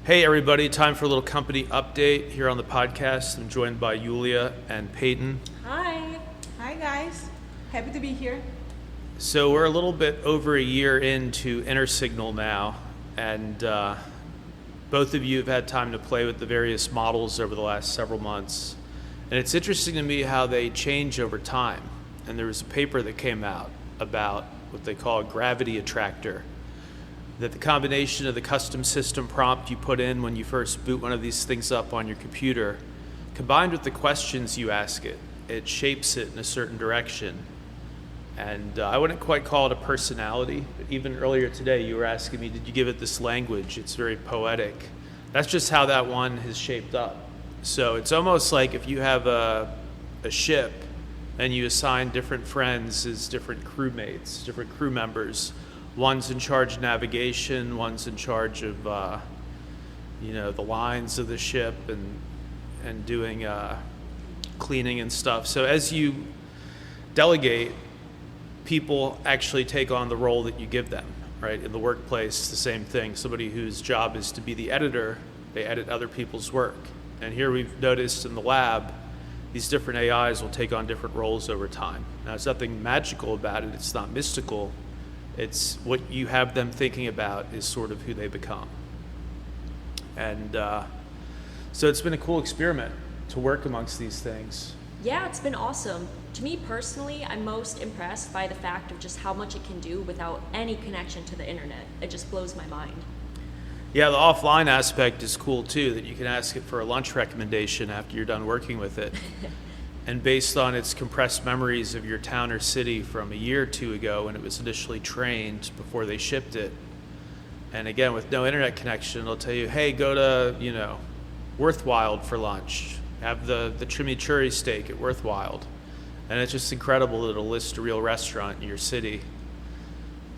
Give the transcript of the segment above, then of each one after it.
Hey everybody, time for a little company update here on the podcast. I'm joined by Yulia and Peyton. Hi. Hi guys, happy to be here. So we're a little bit over a year into Intersignal now, and both of you have had time to play with the various models over the last several months. And it's interesting to me how they change over time. And there was a paper that came out about what they call a gravity attractor, that the combination of the custom system prompt you put in when you first boot one of these things up on your computer, combined with the questions you ask it, it shapes it in a certain direction. And I wouldn't quite call it a personality, but even earlier today you were asking me, did you give it this language? It's very poetic. That's just how that one has shaped up. So it's almost like if you have a ship and you assign different friends as different crewmates, different crew members. One's in charge of navigation, one's in charge of the lines of the ship and doing cleaning and stuff. So as you delegate, people actually take on the role that you give them, right? In the workplace, the same thing. Somebody whose job is to be the editor, they edit other people's work. And here we've noticed in the lab, these different AIs will take on different roles over time. Now, there's nothing magical about it. It's not mystical. It's what you have them thinking about is sort of who they become. And so it's been a cool experiment to work amongst these things. Yeah, it's been awesome. To me personally, I'm most impressed by the fact of just how much it can do without any connection to the internet. It just blows my mind. Yeah, the offline aspect is cool too, that you can ask it for a lunch recommendation after you're done working with it. And based on its compressed memories of your town or city from a year or two ago when it was initially trained before they shipped it. And again, with no internet connection, it'll tell you, hey, go to, Worthwhile for lunch. Have the chimichurri steak at Worthwhile. And it's just incredible that it'll list a real restaurant in your city.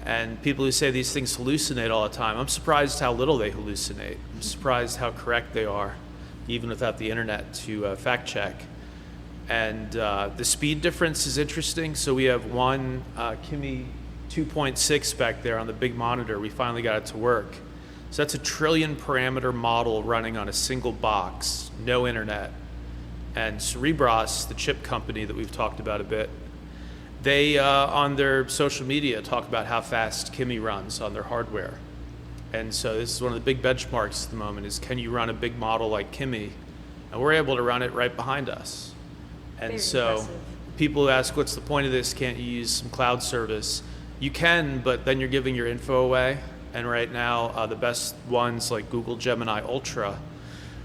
And people who say these things hallucinate all the time, I'm surprised how little they hallucinate. I'm surprised how correct they are, even without the internet to fact check. And the speed difference is interesting. So we have one Kimi 2.6 back there on the big monitor. We finally got it to work. So that's a 1 trillion parameter model running on a single box, no internet. And Cerebras, the chip company that we've talked about a bit, they, on their social media, talk about how fast Kimi runs on their hardware. And so this is one of the big benchmarks at the moment is, can you run a big model like Kimi? And we're able to run it right behind us. And Very so impressive. People who ask, what's the point of this? Can't you use some cloud service? You can, but then you're giving your info away. And right now, the best ones like Google Gemini Ultra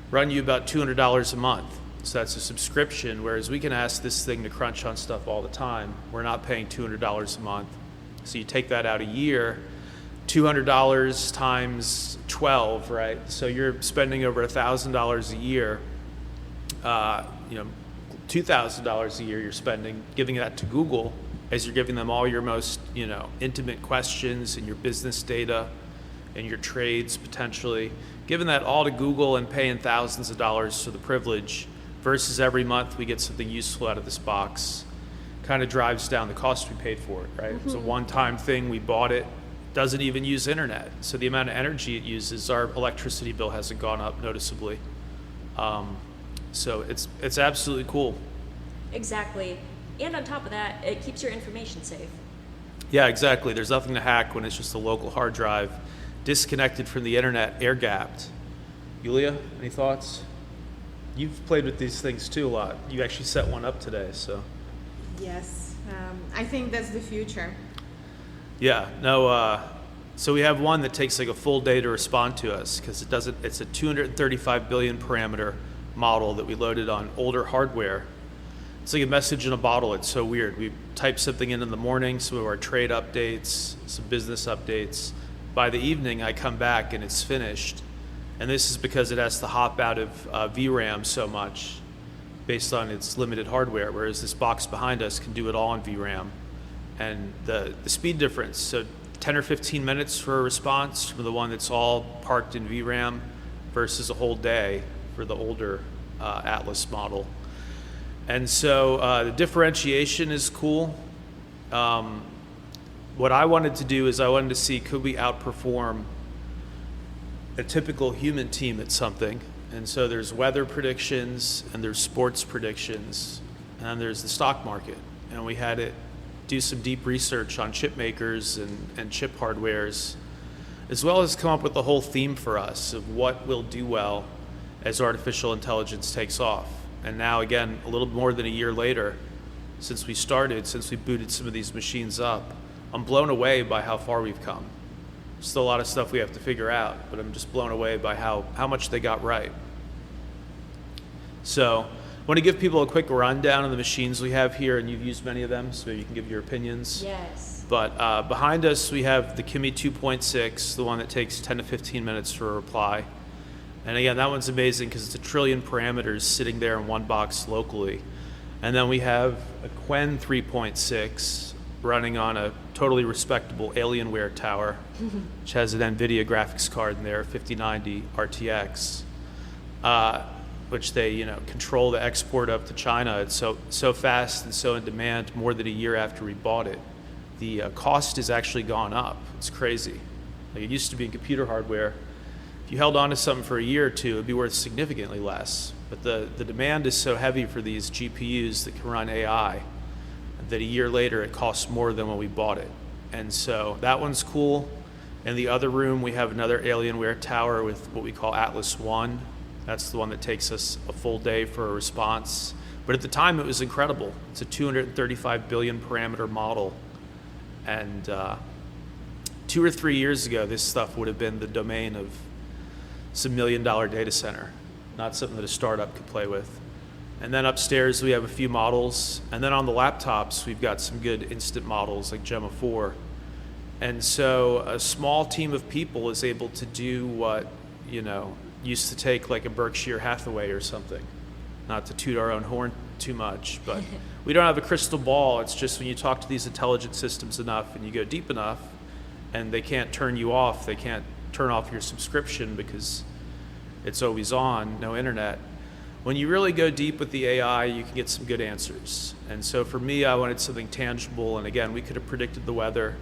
run you about $200 a month. So that's a subscription, whereas we can ask this thing to crunch on stuff all the time. We're not paying $200 a month. So you take that out a year, $200 times 12, right? So you're spending over $1,000 a year, $2,000 a year you're spending, giving that to Google as you're giving them all your most, intimate questions and your business data and your trades potentially, giving that all to Google and paying thousands of dollars for the privilege versus every month we get something useful out of this box. Kind of drives down the cost we paid for it, right? It's a one-time thing, we bought it, doesn't even use internet. So the amount of energy it uses, our electricity bill hasn't gone up noticeably. So it's absolutely cool. Exactly. And on top of that, it keeps your information safe. Yeah, exactly. There's nothing to hack when it's just a local hard drive, disconnected from the internet, air-gapped. Yulia, any thoughts? You've played with these things too a lot. You actually set one up today, so. Yes, I think that's the future. Yeah, no, so we have one that takes like a full day to respond to us because it's a 235 billion parameter model that we loaded on older hardware. It's like a message in a bottle. It's so weird. We type something in the morning, some of our trade updates, some business updates. By the evening, I come back and it's finished. And this is because it has to hop out of VRAM so much based on its limited hardware, whereas this box behind us can do it all on VRAM. And the speed difference, so 10 or 15 minutes for a response from the one that's all parked in VRAM versus a whole day for the older Atlas model. And so the differentiation is cool. What I wanted to do is I wanted to see, could we outperform a typical human team at something. And so there's weather predictions, and there's sports predictions, and there's the stock market. And we had to do some deep research on chip makers and chip hardwares, as well as come up with the whole theme for us of what will do well as artificial intelligence takes off. And now, again, a little more than a year later, since we booted some of these machines up, I'm blown away by how far we've come. Still a lot of stuff we have to figure out, but I'm just blown away by how much they got right. So I want to give people a quick rundown of the machines we have here, and you've used many of them, so maybe you can give your opinions. Yes. But behind us, we have the Kimi 2.6, the one that takes 10 to 15 minutes for a reply. And again, that one's amazing because it's 1 trillion parameters sitting there in one box locally. And then we have a Qwen 3.6 running on a totally respectable Alienware tower, which has an NVIDIA graphics card in there, 5090 RTX, which they control the export up to China. It's so fast and so in demand. More than a year after we bought it, the cost has actually gone up. It's crazy. Like, it used to be in computer hardware, if you held on to something for a year or two, it'd be worth significantly less. But the demand is so heavy for these GPUs that can run AI that a year later it costs more than when we bought it. And so that one's cool. In the other room, we have another Alienware tower with what we call Atlas One. That's the one that takes us a full day for a response. But at the time, it was incredible. It's a 235 billion parameter model. And 2 or 3 years ago, this stuff would have been the domain of some $1 million data center, not something that a startup could play with. And then upstairs, we have a few models. And then on the laptops, we've got some good instant models like Gemma 4. And so a small team of people is able to do what, used to take like a Berkshire Hathaway or something. Not to toot our own horn too much, but we don't have a crystal ball. It's just when you talk to these intelligent systems enough and you go deep enough, and they can't turn you off. They can't turn off your subscription because it's always on, no internet. When you really go deep with the AI, you can get some good answers. And so for me, I wanted something tangible. And again, we could have predicted the weather,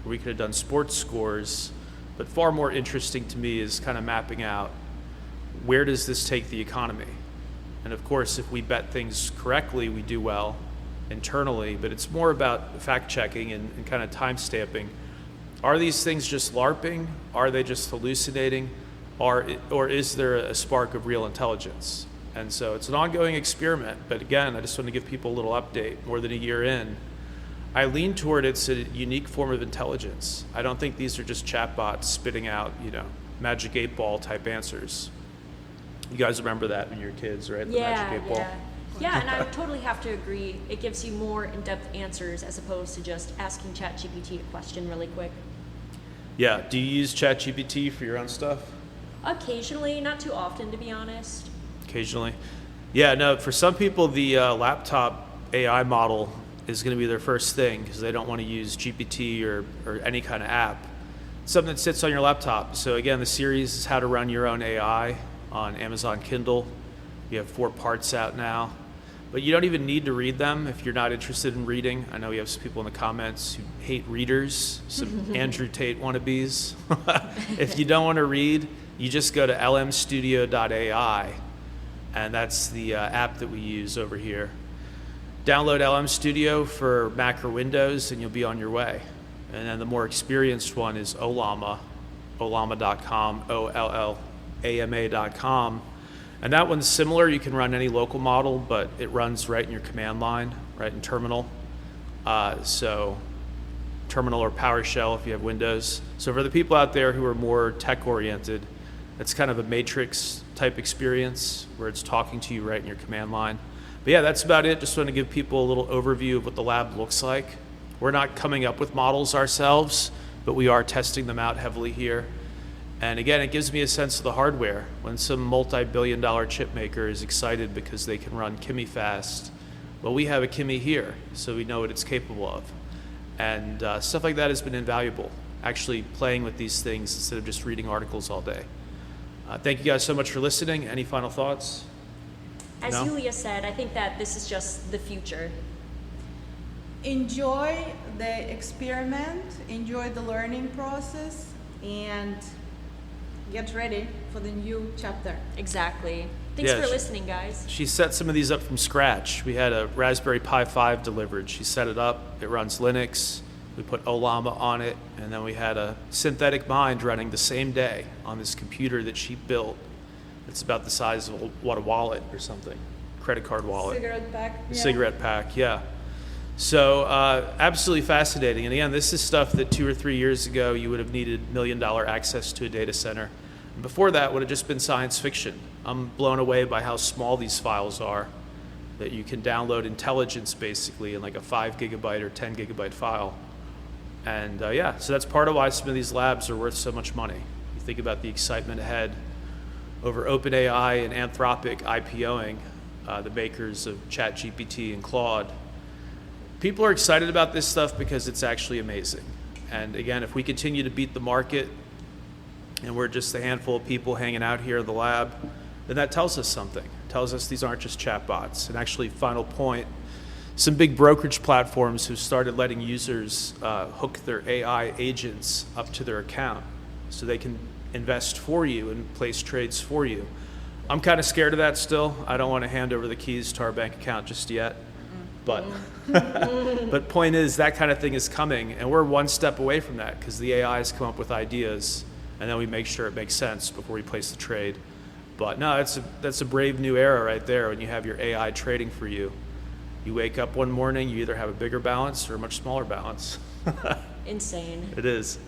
or we could have done sports scores. But far more interesting to me is kind of mapping out, where does this take the economy? And of course, if we bet things correctly, we do well internally. But it's more about fact checking and kind of time stamping. Are these things just LARPing? Are they just hallucinating? Or is there a spark of real intelligence? And so it's an ongoing experiment. But again, I just want to give people a little update. More than a year in, I lean toward it's a unique form of intelligence. I don't think these are just chatbots spitting out, Magic 8-Ball type answers. You guys remember that when you were kids, right? The Magic 8-Ball. Yeah, and I would totally have to agree. It gives you more in-depth answers as opposed to just asking ChatGPT a question really quick. Yeah. Do you use ChatGPT for your own stuff? Occasionally, not too often, to be honest. Occasionally. Yeah, no, for some people, the laptop AI model is going to be their first thing because they don't want to use GPT or any kind of app. Something that sits on your laptop. So again, the series is How to Run Your Own AI on Amazon Kindle. You have 4 parts out now. But you don't even need to read them if you're not interested in reading. I know we have some people in the comments who hate readers, some Andrew Tate wannabes. If you don't want to read, you just go to lmstudio.ai, and that's the app that we use over here. Download LM Studio for Mac or Windows, and you'll be on your way. And then the more experienced one is Ollama, ollama.com, OLLAMA.com. And that one's similar. You can run any local model, but it runs right in your command line, right in Terminal. So Terminal or PowerShell if you have Windows. So for the people out there who are more tech-oriented, it's kind of a matrix type experience where it's talking to you right in your command line. But yeah, that's about it. Just want to give people a little overview of what the lab looks like. We're not coming up with models ourselves, but we are testing them out heavily here. And again, it gives me a sense of the hardware. When some multi-billion-dollar chip maker is excited because they can run Kimi fast, well, we have a Kimi here, so we know what it's capable of. And stuff like that has been invaluable, actually playing with these things instead of just reading articles all day. Thank you guys so much for listening. Any final thoughts? As No? Julia said, I think that this is just the future. Enjoy the experiment, enjoy the learning process, and get ready for the new chapter. Exactly. Thanks Yeah, for listening, guys. She set some of these up from scratch. We had a Raspberry Pi 5 delivered. She set it up. It runs Linux. We put Olama on it, and then we had a synthetic mind running the same day on this computer that she built. It's about the size of a wallet or something, credit card wallet. Cigarette pack. A cigarette pack, yeah. So absolutely fascinating. And again, this is stuff that 2 or 3 years ago you would have needed $1 million access to a data center. And before that would have just been science fiction. I'm blown away by how small these files are, that you can download intelligence basically in like a 5 gigabyte or 10 gigabyte file. And yeah, so that's part of why some of these labs are worth so much money. You think about the excitement ahead over OpenAI and Anthropic IPOing, the makers of ChatGPT and Claude. People are excited about this stuff because it's actually amazing. And again, if we continue to beat the market and we're just a handful of people hanging out here in the lab, then that tells us something. It tells us these aren't just chatbots. And actually, final point, some big brokerage platforms who started letting users hook their AI agents up to their account so they can invest for you and place trades for you. I'm kind of scared of that still. I don't want to hand over the keys to our bank account just yet. But but point is, that kind of thing is coming, and we're one step away from that because the AIs come up with ideas, and then we make sure it makes sense before we place the trade. But no, that's a brave new era right there when you have your AI trading for you. You wake up one morning, you either have a bigger balance or a much smaller balance. Insane. It is.